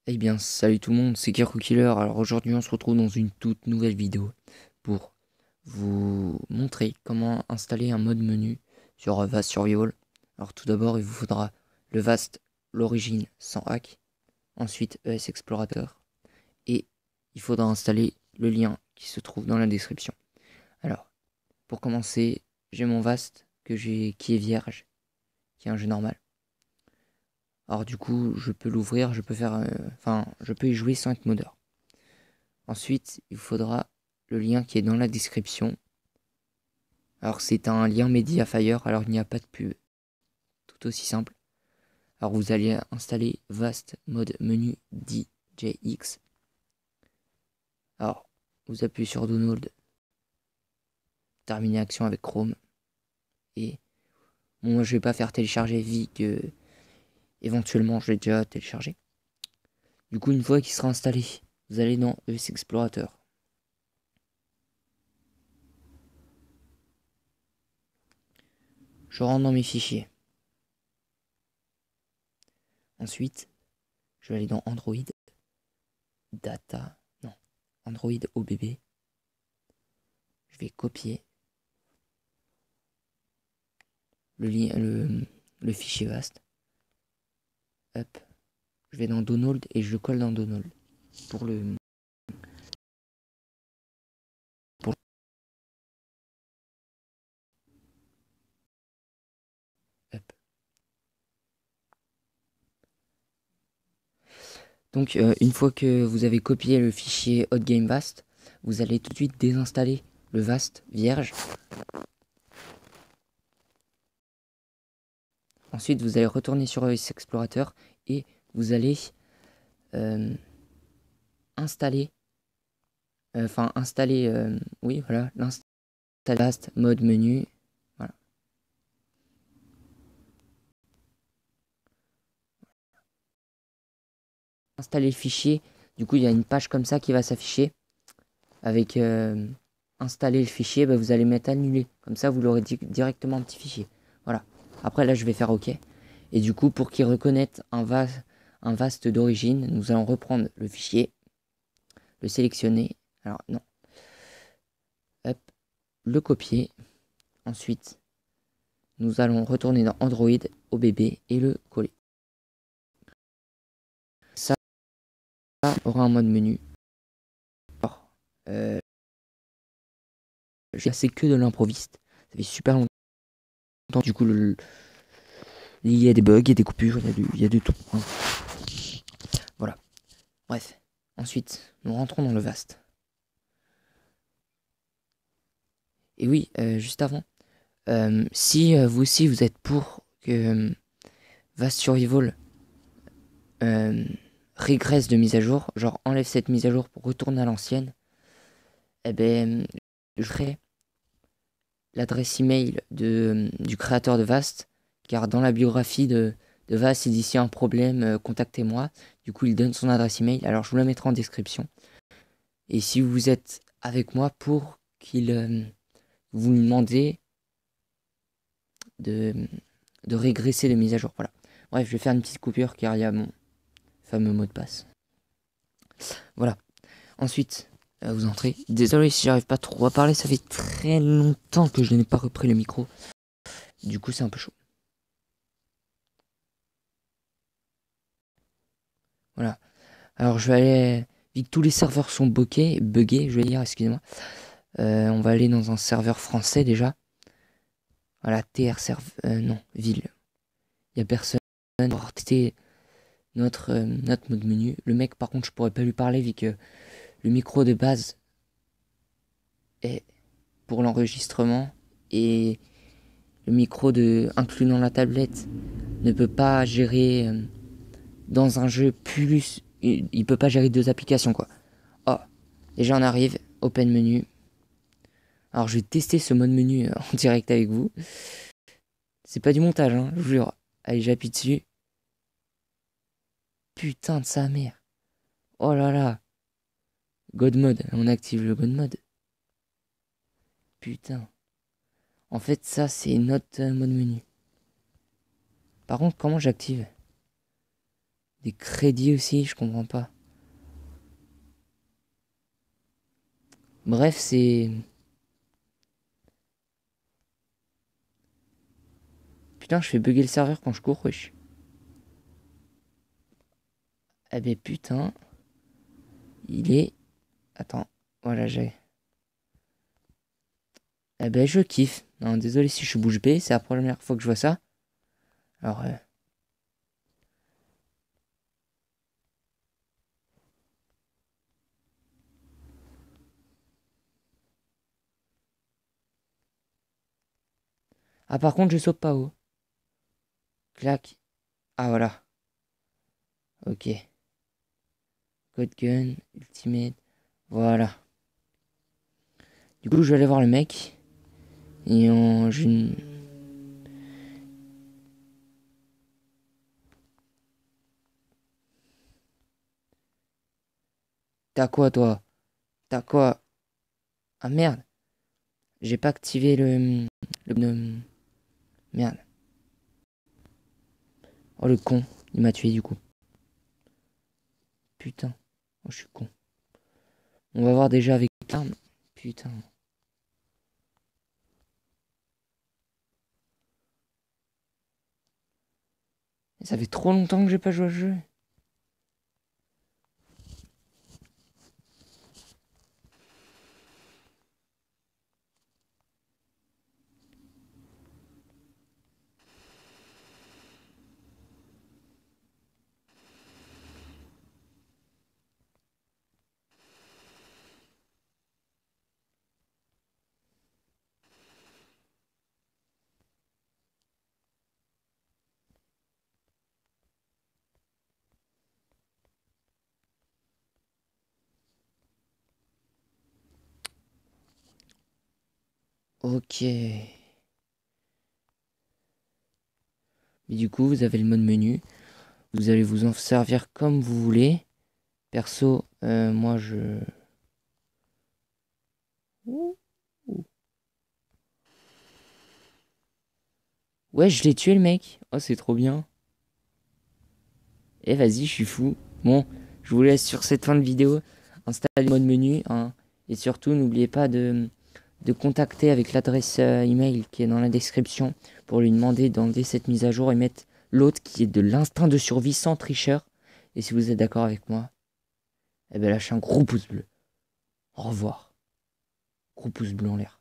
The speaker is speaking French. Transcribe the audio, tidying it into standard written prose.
Eh bien, salut tout le monde, c'est Kiro Killer. Alors aujourd'hui, on se retrouve dans une toute nouvelle vidéo pour vous montrer comment installer un mode menu sur Vast Survival. Alors tout d'abord, il vous faudra le Vast, l'origine sans hack, ensuite ES Explorateur, et il faudra installer le lien qui se trouve dans la description. Alors, pour commencer, j'ai mon Vast qui est vierge, qui est un jeu normal. Alors du coup, je peux l'ouvrir, je peux y jouer sans être modeur. Ensuite, il vous faudra le lien qui est dans la description. Alors c'est un lien Mediafire, alors il n'y a pas de pub. Tout aussi simple. Alors vous allez installer Vast mode menu DJX. Alors vous appuyez sur Download, terminer action avec Chrome. Et bon, moi je vais pas faire télécharger vu que éventuellement je l'ai déjà téléchargé. Du coup, une fois qu'il sera installé, vous allez dans ES Explorateur. Je rentre dans mes fichiers. Ensuite, je vais aller dans Android, Data, non, Android OBB. Je vais copier le fichier Vast. Hop, je vais dans Download et je le colle dans Download. Pour le pour hop. Donc une fois que vous avez copié le fichier HotGameVast, vous allez tout de suite désinstaller le Vast vierge. Ensuite, vous allez retourner sur ES Explorateur et vous allez euh, installer, oui voilà, l'installer Vast mode menu. Voilà. Installer le fichier. Du coup, il y a une page comme ça qui va s'afficher avec installer le fichier. Bah, vous allez mettre annuler. Comme ça, vous l'aurez directement un petit fichier. Voilà. Après, là, je vais faire OK. Et du coup, pour qu'il reconnaisse un vaste d'origine, nous allons reprendre le fichier, le sélectionner. Alors, non. Hop, le copier. Ensuite, nous allons retourner dans Android, OBB et le coller. Ça aura un mode menu. Alors, j'ai assez que de l'improviste. Ça fait super longtemps. Du coup, il y a des bugs, il y a des coupures, il y a de tout. Hein. Voilà. Bref. Ensuite, nous rentrons dans le Vast. Et oui, juste avant, si vous aussi vous êtes pour que Vast Survival régresse de mise à jour, genre enlève cette mise à jour pour retourner à l'ancienne, eh ben, je ferai l'adresse email du créateur de Vast, car dans la biographie de Vast, il dit s'il y a un problème, contactez-moi. Du coup, il donne son adresse email, alors je vous la mettrai en description. Et si vous êtes avec moi pour qu'il vous lui demandez de, de régresser de mise à jour. Voilà. Bref, je vais faire une petite coupure car il y a mon fameux mot de passe. Voilà. Ensuite, vous entrez. Désolé si j'arrive pas trop à parler, ça fait très longtemps que je n'ai pas repris le micro. Du coup, c'est un peu chaud. Voilà. Alors, je vais aller. Vu que tous les serveurs sont buggés, je vais dire, excusez-moi. On va aller dans un serveur français déjà. Voilà, TR serve. Non, ville. Il y a personne. C'était notre mode menu. Le mec, par contre, je pourrais pas lui parler vu que le micro de base est pour l'enregistrement et le micro inclus dans la tablette ne peut pas gérer dans un jeu plus. Il peut pas gérer deux applications quoi. Oh, déjà on arrive, open menu. Alors je vais tester ce mode menu en direct avec vous. C'est pas du montage, hein, je vous jure. Allez, j'appuie dessus. Putain de sa mère. Oh là là. God mode, on active le God mode. Putain. En fait, ça, c'est notre mode menu. Par contre, comment j'active? Des crédits aussi, je comprends pas. Bref, c'est... Putain, je fais bugger le serveur quand je cours, wesh. Eh ben putain, il est... Attends, voilà, j'ai... Eh ben je kiffe. Non, désolé si je suis bouche bée, c'est la première fois que je vois ça. Alors, Ah, par contre, je saute pas haut. Clac. Ah, voilà. Ok. Code gun, ultimate. Voilà. Du coup, je vais aller voir le mec. Et on... T'as quoi, toi? T'as quoi? Ah, merde. J'ai pas activé le... Merde. Oh, le con. Il m'a tué, du coup. Putain. Oh, je suis con. On va voir déjà avec l'arme. Putain. Ça fait trop longtemps que j'ai pas joué au jeu. Ok. Mais du coup, vous avez le mode menu. Vous allez vous en servir comme vous voulez. Perso, moi je... Ouh, ouh. Ouais, je l'ai tué le mec. Oh, c'est trop bien. Eh, vas-y, je suis fou. Bon, je vous laisse sur cette fin de vidéo. Installez le mode menu, hein. Et surtout, n'oubliez pas de contacter avec l'adresse email qui est dans la description pour lui demander d'enlever cette mise à jour et mettre l'autre qui est de l'instinct de survie sans tricheur. Et si vous êtes d'accord avec moi, eh ben lâchez un gros pouce bleu. Au revoir. Gros pouce bleu en l'air.